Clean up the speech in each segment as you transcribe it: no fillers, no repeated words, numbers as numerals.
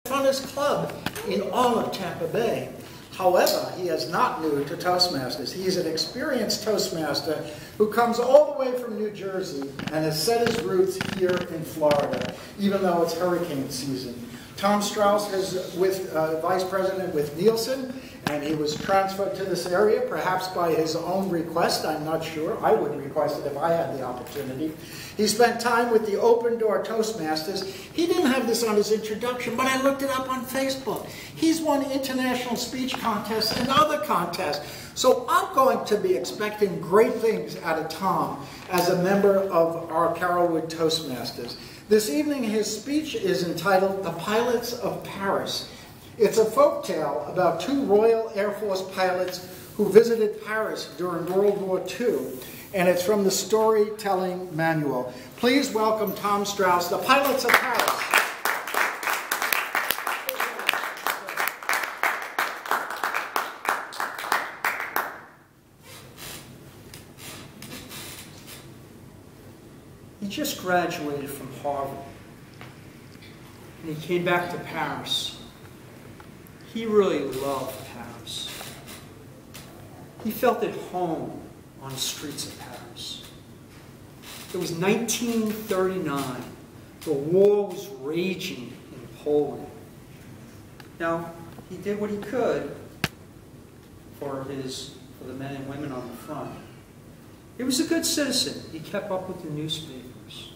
funnest club in all of Tampa Bay. However, he is not new to Toastmasters. He is an experienced Toastmaster who comes all the way from New Jersey and has set his roots here in Florida, even though it's hurricane season. Tom Strauss is with Vice President with Nielsen, and he was transferred to this area, perhaps by his own request. I'm not sure. I would request it if I had the opportunity. He spent time with the Open Door Toastmasters. He didn't have this on his introduction, but I looked it up on Facebook. He's won international speech contests and other contests. So I'm going to be expecting great things out of Tom as a member of our Carrollwood Toastmasters. This evening, his speech is entitled The Pilots of Paris. It's a folktale about two Royal Air Force pilots who visited Paris during World War II, and it's from the Storytelling Manual. Please welcome Tom Strauss, The Pilots of Paris. He just graduated from Harvard, and he came back to Paris. He really loved Paris. He felt at home on the streets of Paris. It was 1939. The war was raging in Poland. Now, he did what he could for the men and women on the front. He was a good citizen. He kept up with the newspapers.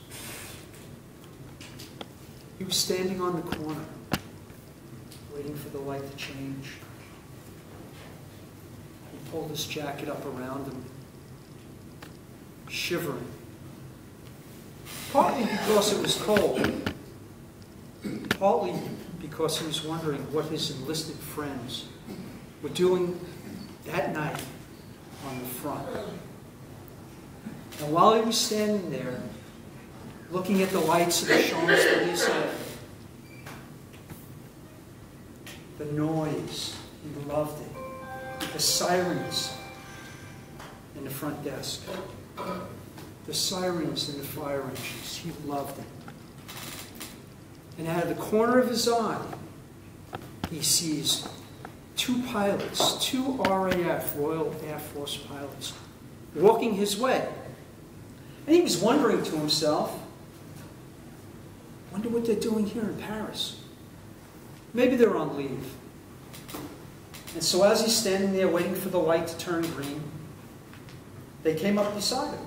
He was standing on the corner, waiting for the light to change. He pulled his jacket up around him, shivering. Partly because it was cold, partly because he was wondering what his enlisted friends were doing that night on the front. And while he was standing there, looking at the lights of the Champs-Élysées, the noise, he loved it. The sirens in the front desk. The sirens in the fire engines, he loved it. And out of the corner of his eye, he sees two pilots, two RAF, Royal Air Force pilots, walking his way. And he was wondering to himself, wonder what they're doing here in Paris. Maybe they're on leave. And so as he's standing there waiting for the light to turn green, they came up beside him.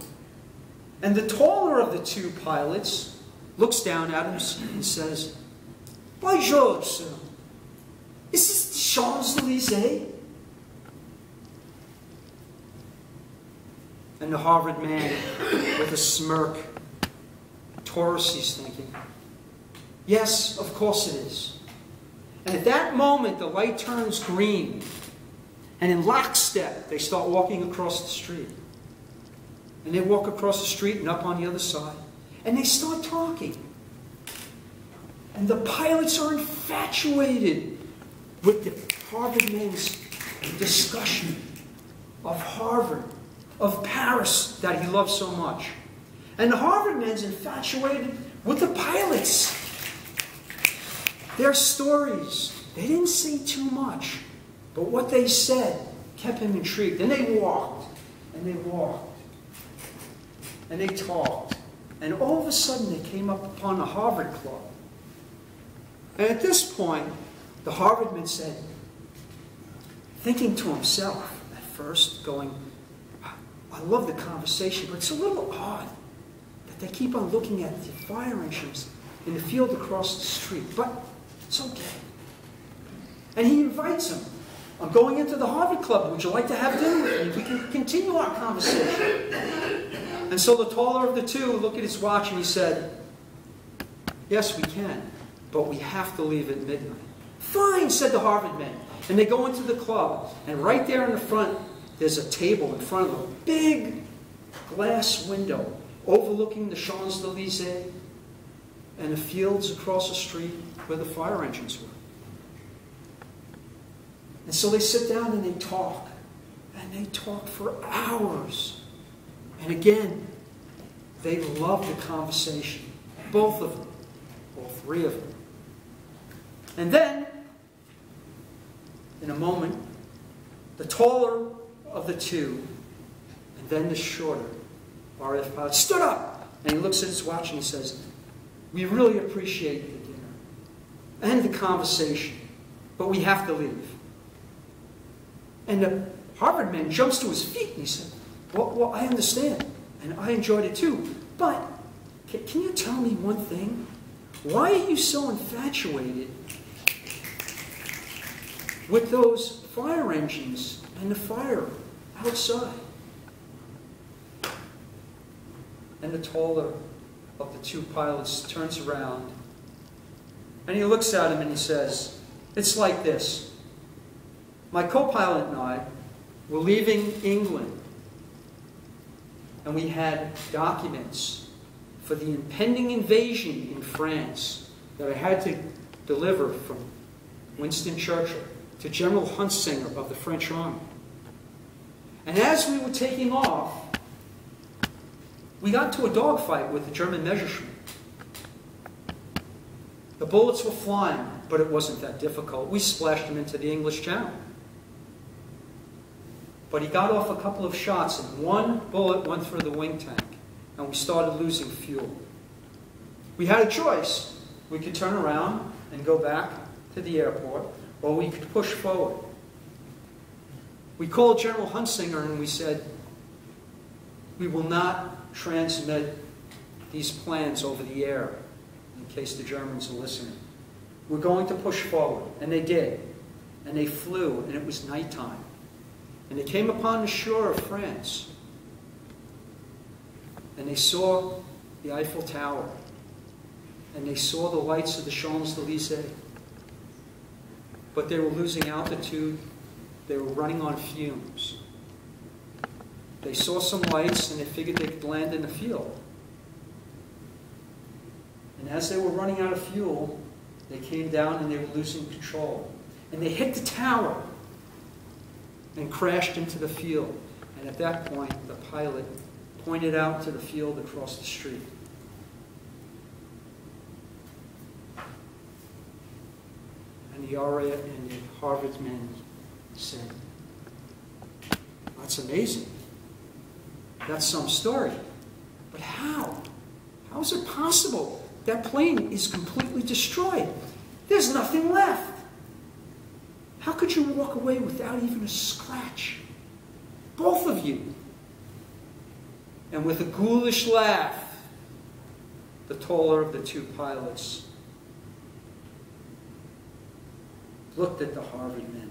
And the taller of the two pilots looks down at him and says, "Bonjour, sir. Is this the Champs-Élysées?" And the Harvard man, with a smirk, Taurus, he's thinking, "Yes, of course it is." And at that moment, the light turns green, and in lockstep, they start walking across the street. And they walk across the street and up on the other side, and they start talking. And the pilots are infatuated with the Harvard man's discussion of Harvard, of Paris that he loves so much. And the Harvard man's infatuated with the pilots. Their stories, they didn't say too much, but what they said kept him intrigued. And they walked, and they walked, and they talked. And all of a sudden, they came up upon the Harvard Club. And at this point, the Harvard man said, thinking to himself at first, going, "I love the conversation, but it's a little odd that they keep on looking at the fire engines in the field across the street, but it's okay." And he invites him. "I'm going into the Harvard Club. Would you like to have dinner with me? We can continue our conversation." And so the taller of the two looked at his watch and he said, "Yes, we can, but we have to leave at midnight." "Fine," said the Harvard man. And they go into the club, and right there in the front, there's a table in front of them, a big glass window overlooking the Champs-Élysées and the fields across the street where the fire engines were. And so they sit down and they talk for hours. And again, they love the conversation, both of them, all three of them. And then, in a moment, the taller of the two, and then the shorter, RAF pilot, stood up, and he looks at his watch and he says, "We really appreciate the dinner and the conversation, but we have to leave." And the Harvard man jumps to his feet and he said, well, I understand, and I enjoyed it too, but can you tell me one thing? Why are you so infatuated with those fire engines and the fire outside? And the taller of the two pilots turns around and he looks at him and he says, "It's like this. My co-pilot and I were leaving England, and we had documents for the impending invasion in France that I had to deliver from Winston Churchill to General Hunsinger of the French Army. And as we were taking off, we got into a dogfight with the German Messerschmitt. The bullets were flying, but it wasn't that difficult. We splashed them into the English Channel. But he got off a couple of shots, and one bullet went through the wing tank, and we started losing fuel. We had a choice. We could turn around and go back to the airport, or we could push forward. We called General Hunsinger and we said, "We will not transmit these plans over the air in case the Germans are listening. We're going to push forward." And they did. And they flew, and it was nighttime. And they came upon the shore of France. And they saw the Eiffel Tower. And they saw the lights of the Champs-Élysées. But they were losing altitude. They were running on fumes. They saw some lights and they figured they could land in the field. And as they were running out of fuel, they came down and they were losing control. And they hit the tower and crashed into the field. And at that point, the pilot pointed out to the field across the street. And the RAF and the Harvard men said, "That's amazing. That's some story. But how? How is it possible? That plane is completely destroyed. There's nothing left. How could you walk away without even a scratch? Both of you." And with a ghoulish laugh, the taller of the two pilots looked at the Harvard men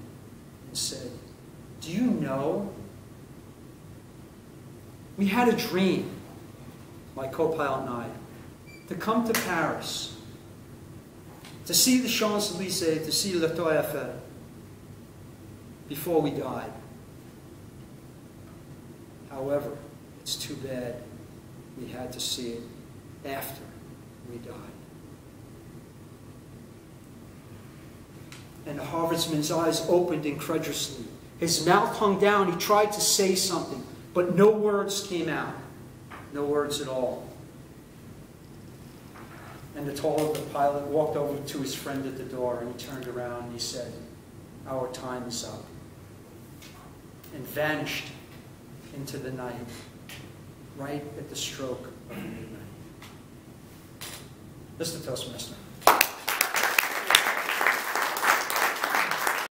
and said, "Do you know? We had a dream, my co-pilot and I, to come to Paris, to see the Champs-Élysées, to see La Tour Eiffel, before we died. However, it's too bad we had to see it after we died." And the Harvardsman's eyes opened incredulously. His mouth hung down. He tried to say something, but no words came out. No words at all. And the taller pilot walked over to his friend at the door, and he turned around and he said, "Our time is up," and vanished into the night, right at the stroke of midnight. Mr. Toastmaster.